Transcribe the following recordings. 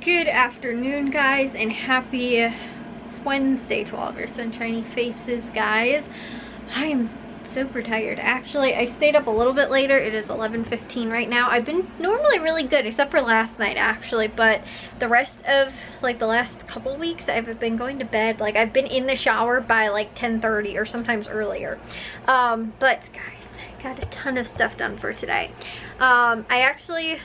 Good afternoon, guys, and happy Wednesday to all of your sunshiny faces, guys. I am super tired. Actually, I stayed up a little bit later. It is 11:15 right now. I've been normally really good, except for last night, actually, but the rest of like the last couple weeks, I've been going to bed. Like, I've been in the shower by like 10:30 or sometimes earlier. But guys, I got a ton of stuff done for today. I actually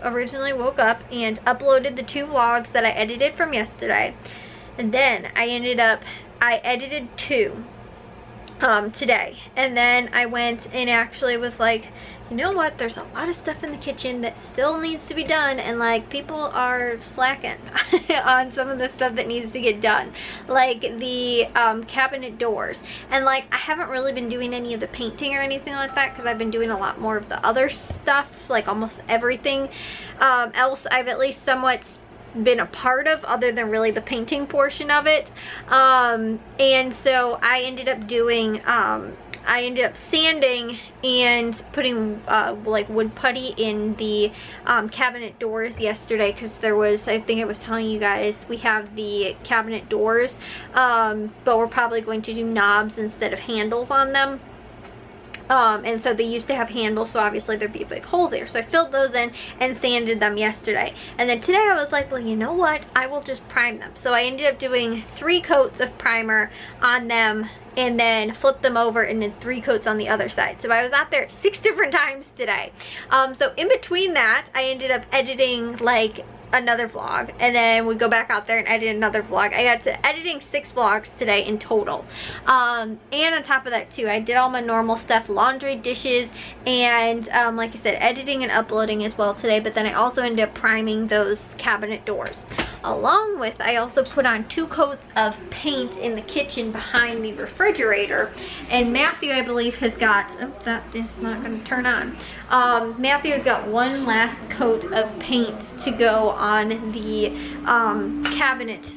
originally woke up and uploaded the 2 vlogs that I edited from yesterday, and then I edited 2 today, and then I went and actually was like, you know what, there's a lot of stuff in the kitchen that still needs to be done, and like people are slacking on some of the stuff that needs to get done, like the cabinet doors, and like I haven't really been doing any of the painting or anything like that because I've been doing a lot more of the other stuff, like almost everything else I've at least somewhat been a part of, other than really the painting portion of it. And so I ended up doing I ended up sanding and putting like wood putty in the cabinet doors yesterday, because there was, I think I was telling you guys, we have the cabinet doors, but we're probably going to do knobs instead of handles on them. And so they used to have handles, so obviously there'd be a big hole there. So I filled those in and sanded them yesterday. And then today I was like, well, you know what? I will just prime them. So I ended up doing 3 coats of primer on them, and then flip them over, and then 3 coats on the other side. So I was out there 6 different times today. So in between that, I ended up editing like another vlog, and then we go back out there and edit another vlog. I got to editing 6 vlogs today in total. And on top of that too, I did all my normal stuff, laundry, dishes, and like I said, editing and uploading as well today. But then I also ended up priming those cabinet doors. Along with, I also put on 2 coats of paint in the kitchen behind the refrigerator. And Matthew, I believe, has got, oh, that is not going to turn on. Matthew has got 1 last coat of paint to go on the cabinet,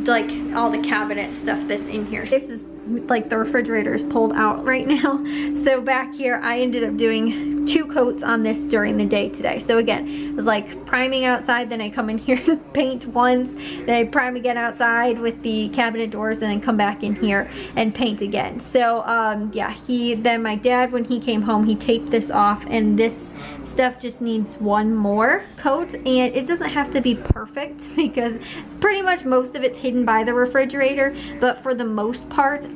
like all the cabinet stuff that's in here. This is like the refrigerator is pulled out right now. So back here, I ended up doing 2 coats on this during the day today. So again, it was like priming outside, then I come in here and paint once, then I prime again outside with the cabinet doors, and then come back in here and paint again. So yeah, then my dad, when he came home, he taped this off, and this stuff just needs 1 more coat, and it doesn't have to be perfect because it's pretty much, most of it's hidden by the refrigerator, but for the most part,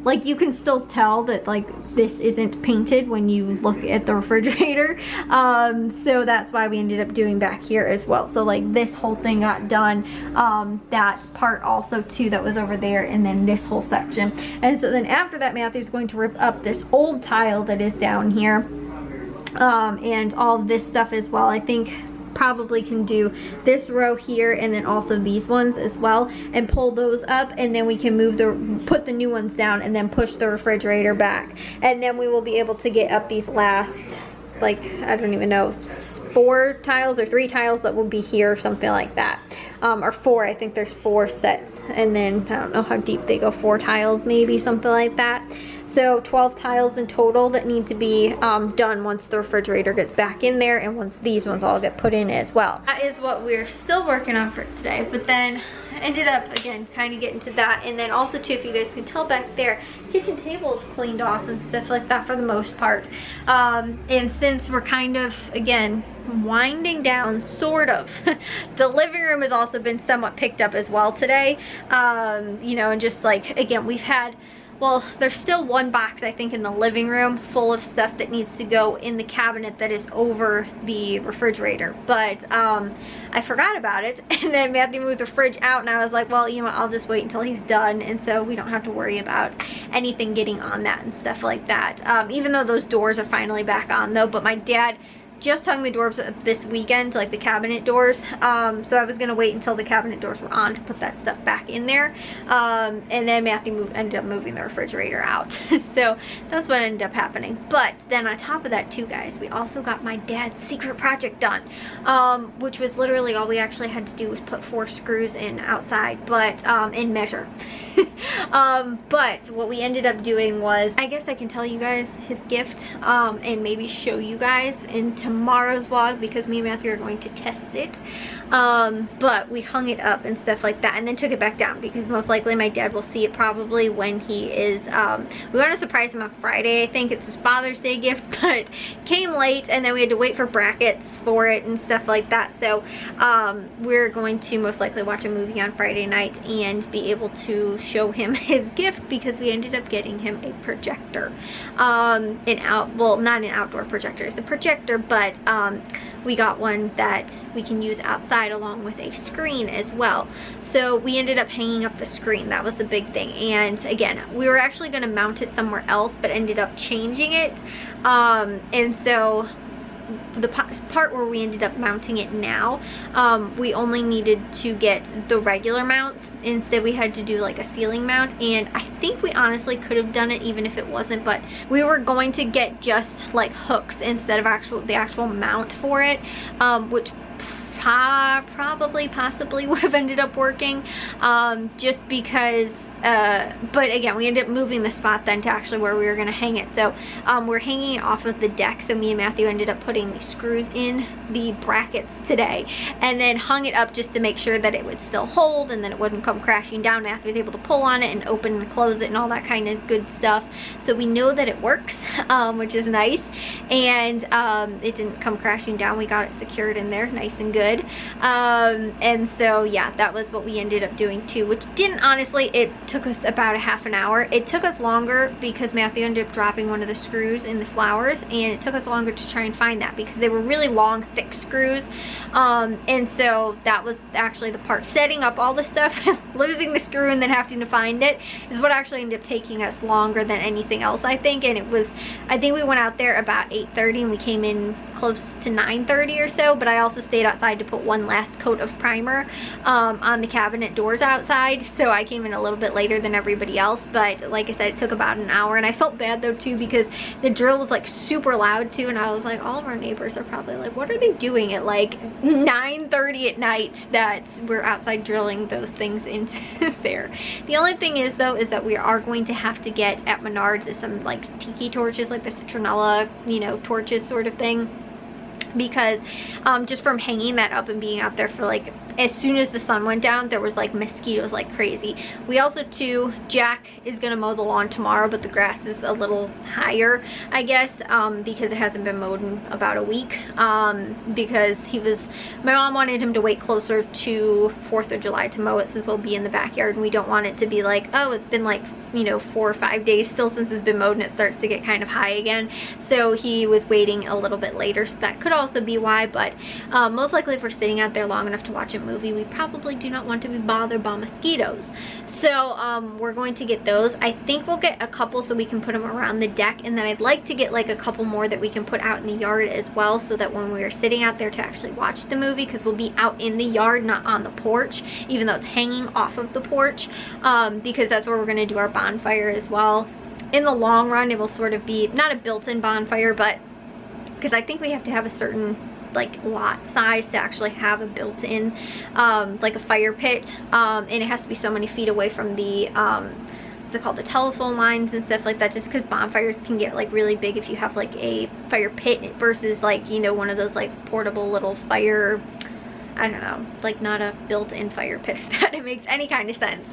like you can still tell that like this isn't painted when you look at the refrigerator. So that's why we ended up doing back here as well. So like this whole thing got done, that part also too that was over there, and then this whole section. And so then after that, Matthew's going to rip up this old tile that is down here, and all of this stuff as well. I think probably can do this row here, and then also these ones as well, and pull those up, and then we can put the new ones down, and then push the refrigerator back, and then we will be able to get up these last, like, I don't even know, 4 tiles or 3 tiles that will be here, something like that, or 4. I think there's 4 sets, and then I don't know how deep they go, 4 tiles maybe, something like that. So 12 tiles in total that need to be done once the refrigerator gets back in there, and once these ones all get put in as well. That is what we're still working on for today. But then I ended up, again, kind of getting to that. And then also too, if you guys can tell back there, kitchen table is cleaned off and stuff like that for the most part. And since we're kind of, again, winding down, sort of, the living room has also been somewhat picked up as well today. You know, and just like, again, we've had, well, there's still 1 box, I think, in the living room full of stuff that needs to go in the cabinet that is over the refrigerator. But I forgot about it, and then Matthew moved the fridge out, and I was like, well, you know what, I'll just wait until he's done, and so we don't have to worry about anything getting on that and stuff like that. Even though those doors are finally back on, though, but my dad just hung the doors this weekend, like the cabinet doors, so I was gonna wait until the cabinet doors were on to put that stuff back in there, and then Matthew ended up moving the refrigerator out. So that's what ended up happening. But then on top of that too, guys, we also got my dad's secret project done, which was literally all we actually had to do was put 4 screws in outside, but in measure. But what we ended up doing was, I guess I can tell you guys his gift, and maybe show you guys in tomorrow's vlog, because me and Matthew are going to test it. But we hung it up and stuff like that, and then took it back down, because most likely my dad will see it probably when he is, we want to surprise him on Friday. I think it's his Father's Day gift, but came late, and then we had to wait for brackets for it and stuff like that. So we're going to most likely watch a movie on Friday night and be able to show him his gift, because we ended up getting him a projector. Well, not an outdoor projector, it's a projector, but we got one that we can use outside along with a screen as well. So we ended up hanging up the screen. That was the big thing. And again, we were actually going to mount it somewhere else, but ended up changing it. And so the part where we ended up mounting it now, we only needed to get the regular mounts. Instead we had to do like a ceiling mount, and I think we honestly could have done it even if it wasn't, but we were going to get just like hooks instead of the actual mount for it, which possibly would have ended up working, just because but again, we ended up moving the spot then to actually where we were going to hang it. So we're hanging it off of the deck, so me and Matthew ended up putting the screws in the brackets today, and then hung it up just to make sure that it would still hold and then it wouldn't come crashing down. Matthew was able to pull on it and open and close it and all that kind of good stuff, so we know that it works, which is nice. And it didn't come crashing down. We got it secured in there nice and good. And so yeah, that was what we ended up doing too, which didn't, honestly, it took us about a half an hour. It took us longer because Matthew ended up dropping one of the screws in the flowers, and it took us longer to try and find that because they were really long, thick screws. And so that was actually the part, setting up all the stuff, losing the screw and then having to find it, is what actually ended up taking us longer than anything else, I think. And it was, I think we went out there about 8:30 and we came in close to 9:30 or so, but I also stayed outside to put one last coat of primer on the cabinet doors outside, so I came in a little bit later than everybody else. But like I said, it took about an hour, and I felt bad though too, because the drill was like super loud too, and I was like, all of our neighbors are probably like, what are they doing at like 9:30 at night that we're outside drilling those things into there. The only thing is though, is that we are going to have to get at Menards is some like tiki torches, like the citronella, you know, torches sort of thing, because just from hanging that up and being out there for like, as soon as the sun went down, there was like mosquitoes like crazy. We also too, Jack is gonna mow the lawn tomorrow, but the grass is a little higher, I guess, because it hasn't been mowed in about a week, because my mom wanted him to wait closer to 4th of July to mow it, since we'll be in the backyard, and we don't want it to be like, oh, it's been like, you know, 4 or 5 days still since it's been mowed and it starts to get kind of high again. So he was waiting a little bit later, so that could also be why. But most likely if we're sitting out there long enough to watch a movie, we probably do not want to be bothered by mosquitoes. So we're going to get those. I think we'll get a couple so we can put them around the deck, and then I'd like to get like a couple more that we can put out in the yard as well, so that when we are sitting out there to actually watch the movie, because we'll be out in the yard, not on the porch, even though it's hanging off of the porch, because that's where we're going to do our bonfire as well. In the long run, it will sort of be not a built-in bonfire, but because I think we have to have a certain like lot size to actually have a built-in like a fire pit, and it has to be so many feet away from the what's it called, the telephone lines and stuff like that, just because bonfires can get like really big if you have like a fire pit versus like, you know, one of those like portable little fire, I don't know, like not a built-in fire pit, if that makes any kind of sense.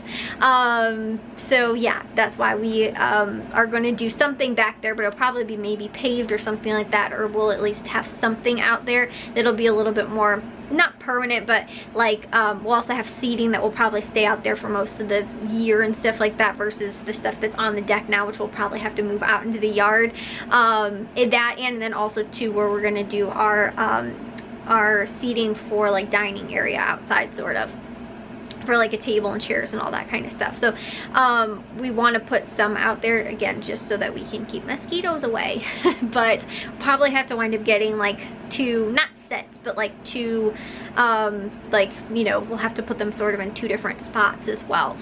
So yeah, that's why we are going to do something back there, but it'll probably be maybe paved or something like that, or we'll at least have something out there that'll be a little bit more, not permanent, but like we'll also have seating that will probably stay out there for most of the year and stuff like that, versus the stuff that's on the deck now, which we'll probably have to move out into the yard. That, and then also too, where we're going to do our seating for like dining area outside, sort of, for like a table and chairs and all that kind of stuff. So we want to put some out there again, just so that we can keep mosquitoes away. But probably have to wind up getting like 2, not sets, but like 2, like, you know, we'll have to put them sort of in 2 different spots as well.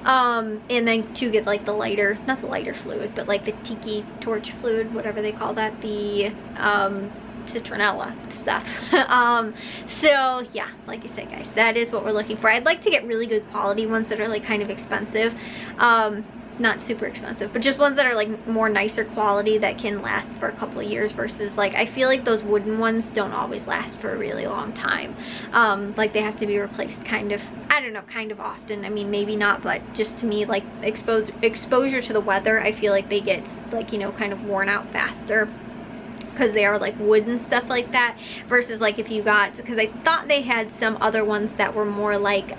And then to get like the lighter, not the lighter fluid, but like the tiki torch fluid, whatever they call that, the citronella stuff. So yeah, like I said, guys, that is what we're looking for. I'd like to get really good quality ones that are like kind of expensive, not super expensive, but just ones that are like more nicer quality that can last for a couple of years, versus like I feel like those wooden ones don't always last for a really long time. Like they have to be replaced kind of, I don't know, kind of often. I mean, maybe not, but just to me, like exposure to the weather, I feel like they get like, you know, kind of worn out faster because they are like wood and stuff like that, versus like if you got, because I thought they had some other ones that were more like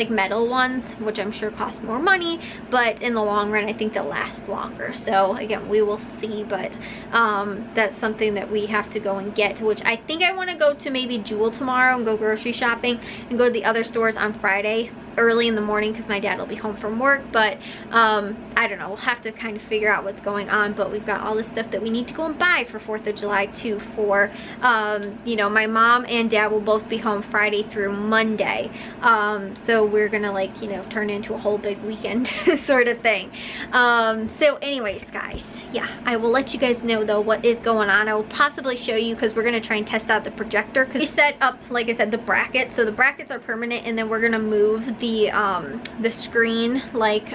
metal ones, which I'm sure cost more money, but in the long run I think they'll last longer. So again, we will see, but that's something that we have to go and get, which I think I want to go to maybe Jewel tomorrow and go grocery shopping and go to the other stores on Friday early in the morning because my dad will be home from work. But I don't know, we'll have to kind of figure out what's going on, but we've got all this stuff that we need to go and buy for 4th of July too, for you know, my mom and dad will both be home Friday through Monday, so we're gonna, like, you know, turn into a whole big weekend sort of thing. So anyways, guys, yeah, I will let you guys know though what is going on. I will possibly show you, because we're gonna try and test out the projector, because we set up, like I said, the brackets. So the brackets are permanent, and then we're gonna move the screen, like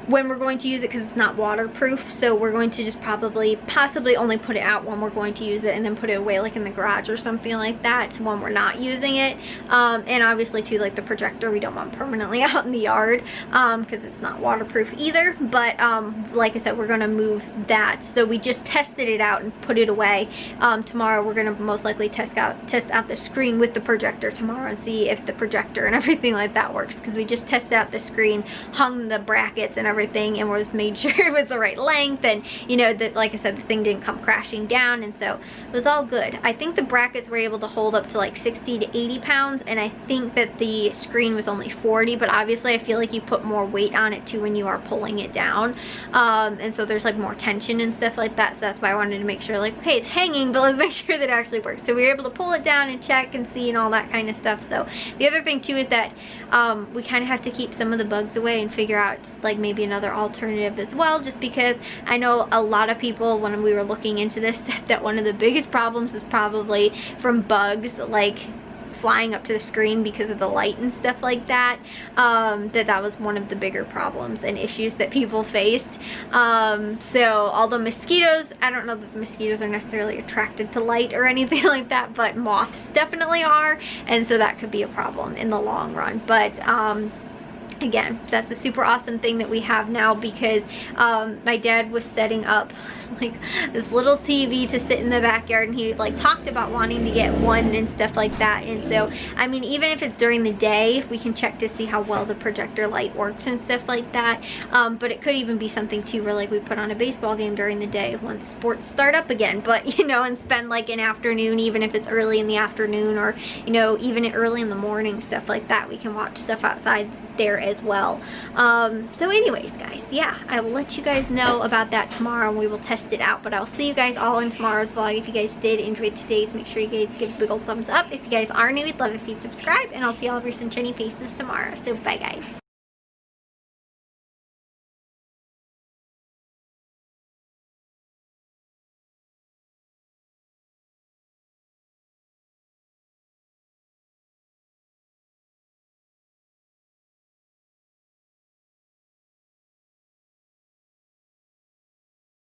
when we're going to use it, because it's not waterproof. So we're going to just possibly only put it out when we're going to use it, and then put it away like in the garage or something like that when we're not using it. And obviously too, like the projector, we don't want permanently out in the yard because it's not waterproof either. But like I said, we're gonna move that. So we just tested it out and put it away. Tomorrow we're gonna most likely test out the screen with the projector tomorrow and see if the projector and everything like that works, because we just tested out the screen, hung the brackets and everything, and we've made sure it was the right length, and you know that, like I said, the thing didn't come crashing down, and so it was all good. I think the brackets were able to hold up to like 60 to 80 pounds, and I think that the screen was only 40, but obviously I feel like you put more weight on it too when you are pulling it down, and so there's like more tension and stuff like that. So that's why I wanted to make sure, like, okay, it's hanging, but let's make sure that it actually works. So we were able to pull it down and check and see and all that kind of stuff. So the other thing too is that we kind of have to keep some of the bugs away and figure out like maybe another alternative as well, just because I know a lot of people, when we were looking into this, said that one of the biggest problems is probably from bugs like flying up to the screen because of the light and stuff like that. That was one of the bigger problems and issues that people faced. So although mosquitoes, I don't know that the mosquitoes are necessarily attracted to light or anything like that, but moths definitely are, and so that could be a problem in the long run. But again, that's a super awesome thing that we have now, because my dad was setting up like this little TV to sit in the backyard, and he like talked about wanting to get one and stuff like that. And so I mean, even if it's during the day, we can check to see how well the projector light works and stuff like that. But it could even be something too where like we put on a baseball game during the day once sports start up again, but you know, and spend like an afternoon, even if it's early in the afternoon, or you know, even early in the morning, stuff like that. We can watch stuff outside there as well. So anyways, guys, yeah, I will let you guys know about that tomorrow, and we will test it out. But I'll see you guys all in tomorrow's vlog. If you guys did enjoy today's, make sure you guys give a big old thumbs up. If you guys are new, we'd love if you'd subscribe, and I'll see all of your sunshiny faces tomorrow. So bye, guys.